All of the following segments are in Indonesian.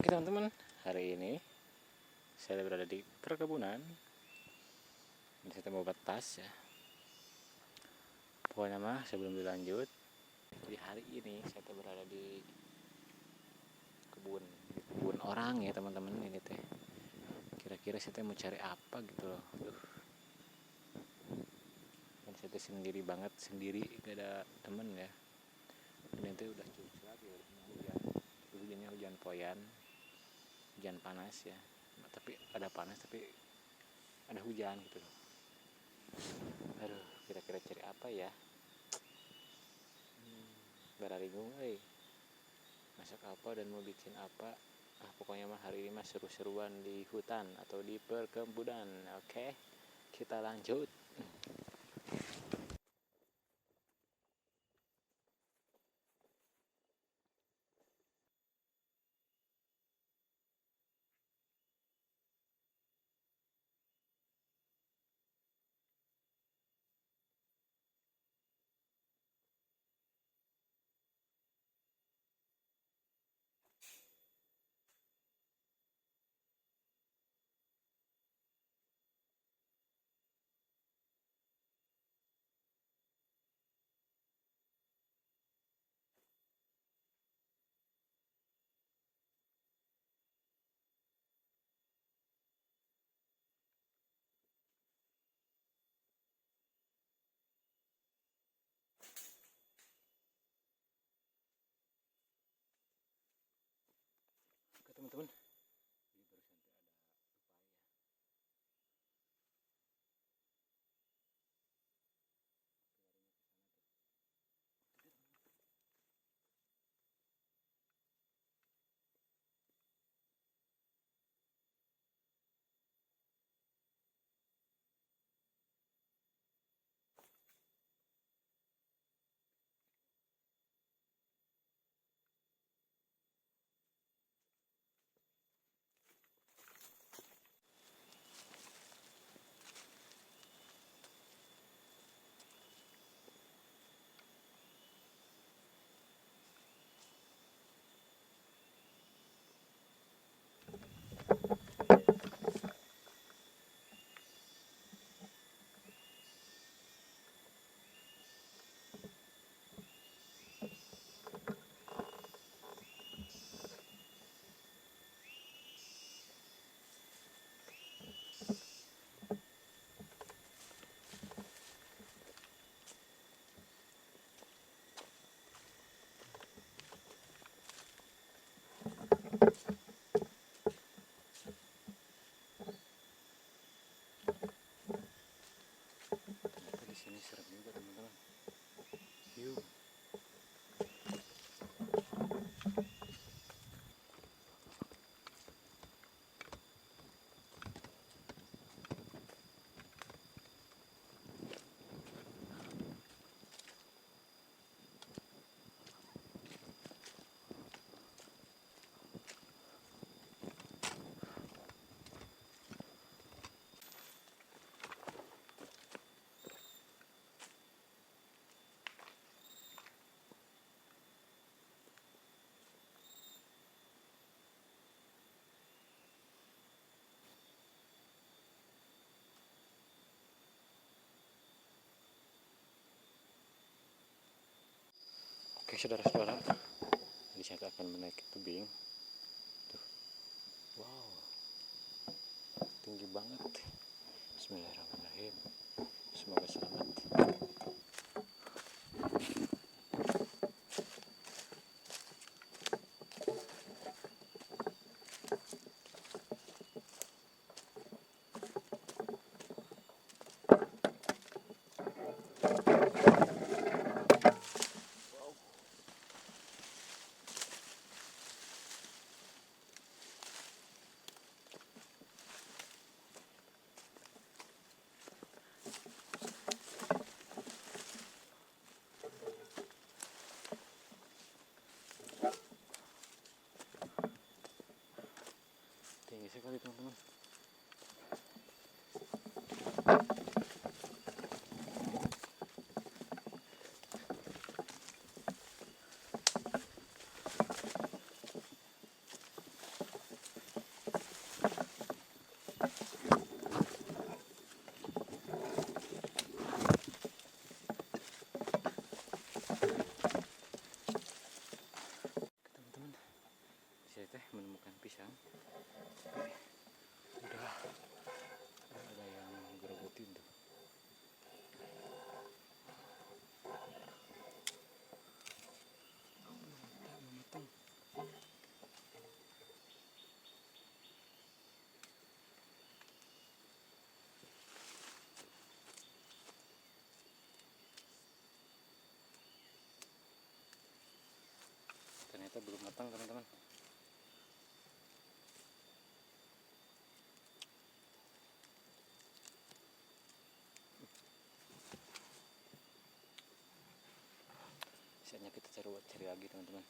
Oke teman-teman, hari ini saya berada di perkebunan dan saya mau buat tas ya. Pokoknya mah sebelum dilanjut, jadi hari ini saya berada di kebun orang ya teman-teman. Ini teh kira-kira saya mau cari apa gitu loh. Dan saya sendiri banget, sendiri, gak ada temen ya. Dan itu udah cukup lagi, udah hujan. Hujannya hujan poyan, hujan panas ya. Nah, tapi ada panas tapi ada hujan gitu loh. Aduh, kira-kira cari apa ya? Bararingung, masak apa dan mau bikin apa? Pokoknya mah hari ini mah seru-seruan di hutan atau di perkebunan. Oke, kita lanjut. Oke teman-teman, ini barusan ada ternyata di sini serem juga teman-teman. Yuk. Oke saudara-saudara, jadi saya akan menaiki tebing. Tuh, wow, tinggi banget. Bismillahirrahmanirrahim. Semoga selamat. Tinggi sekali teman-teman. saya teh menemukan pisang, tapi udah ada yang gerogotin tuh. Mantap, matang. Ternyata belum matang teman-teman. Saatnya kita cari lagi teman-teman.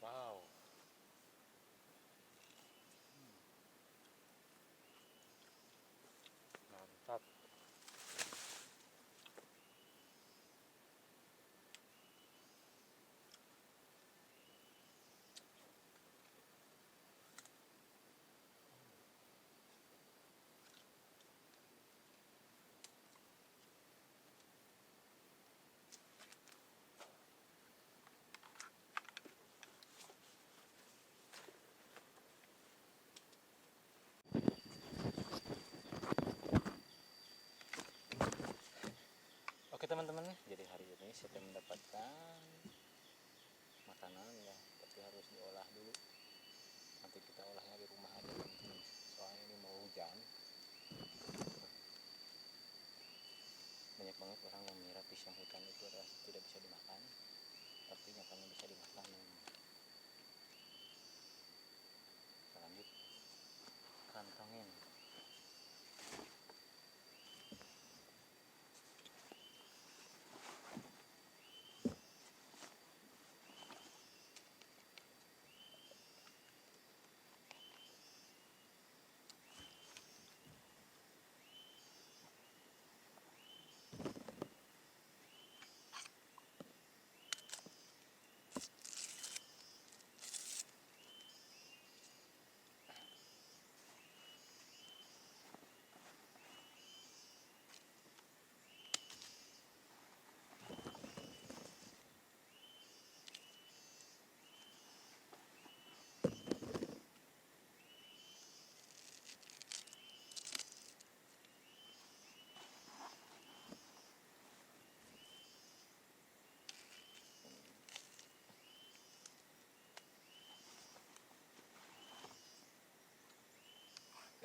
Wow. Mantap. Oke teman-teman, jadi hari ini saya mendapatkan makanan ya, tapi harus diolah dulu. Nanti kita olahnya di rumah aja teman-teman. Soalnya ini mau hujan. Banyak banget orang yang mengira pisang hutan itu adalah tidak bisa dimakan, tapi nyatanya bisa dimakan. Kita lanjut kantongin.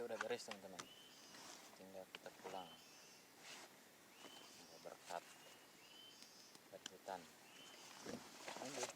Oke, udah beres teman-teman, tinggal kita pulang. Berkat dari hutan. Lanjut.